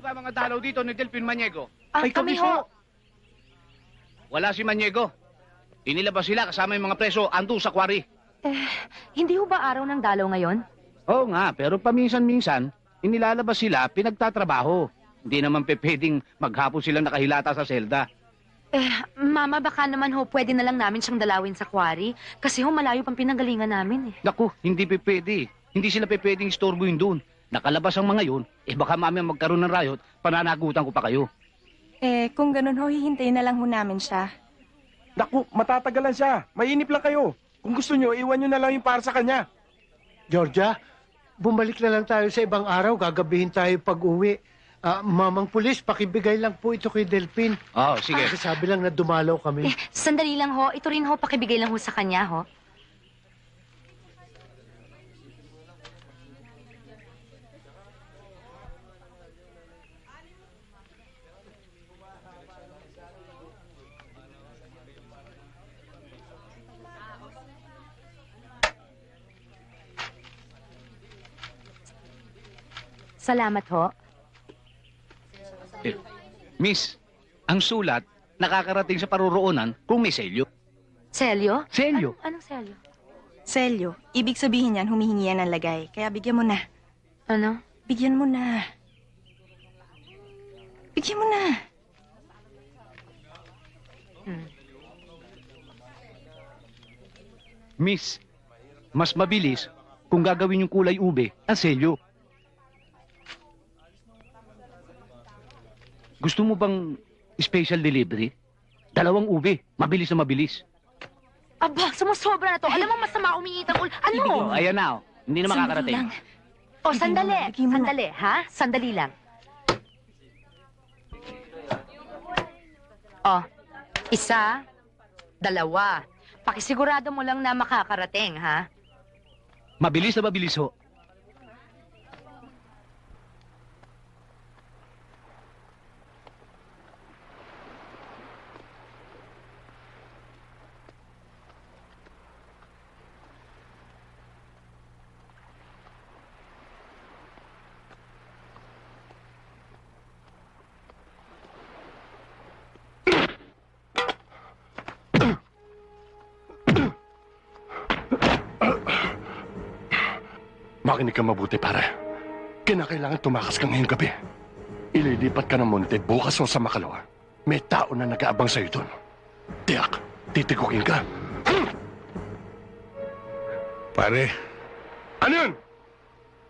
ba mga dalaw dito ni Delphin Maniego? Ay, kami ho. Wala si Maniego. Inilabas sila kasama yung mga preso ando sa quarry. Hindi ho ba araw ng dalaw ngayon? Oo nga, pero paminsan-minsan, inilalabas sila pinagtatrabaho. Hindi naman pwedeng maghapon silang nakahilata sa selda. Mama, baka naman ho, pwede na lang namin siyang dalawin sa quarry. Kasi ho, malayo pang pinanggalingan namin eh. Naku, hindi pwede. Hindi sila pwedeng istorbo yun doon. Nakalabas ang mga yun, baka mamaya magkaroon ng riot, pananagutan ko pa kayo. Kung ganun ho, hihintayin na lang ho namin siya. Naku, matatagalan siya. Mainip lang kayo. Kung gusto nyo, iwan nyo na lang yung para sa kanya. Georgia, bumalik na lang tayo sa ibang araw. Gagabihin tayo pag-uwi. Mamang pulis, pakibigay lang po ito kay Delphin. Oo, sige. Kasi sabi lang na dumalaw kami. Sandali lang ho, ito rin ho, pakibigay lang ho sa kanya ho. Salamat ho. Miss, ang sulat, nakakarating sa paruroonan kung may selyo. Selyo? Selyo? Anong selyo? Selyo, ibig sabihin yan, humihingi yan ng lagay. Kaya bigyan mo na. Ano? Bigyan mo na. Bigyan mo na. Miss, mas mabilis kung gagawin yung kulay ube ang selyo. Gusto mo bang special delivery? 2 ube, mabilis na mabilis. Aba, sumusobra na to. Alam mo, masama umiinit ang ulo. Ano? Oh, ayan na, oh. Hindi na makakarating. O, sandali. Bigyan mo na. Sandali, ha? Sandali lang. O, 1, 2. Pakisigurado mo lang na makakarating, ha? Mabilis na mabilis ho. Makinig ka mabuti, pare. Kinakailangan tumakas ka ngayong gabi. Ililipat ka ng monte bukas o sa Makalawa. May tao na nag-aabang sa'yo doon. Tiyak, titikukin ka. Pare, Ano yun?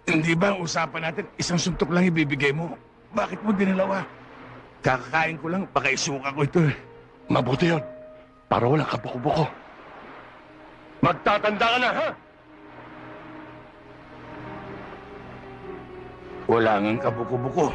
hindi ba ang usapan natin isang suntok lang ibibigay mo? Bakit mo dinalawa? Kakakain ko lang, baka isuka ko ito eh. Mabuti yun. Para walang kabuko-buko. Magtatanda ka na, ha? Wala ngang kabuko-buko.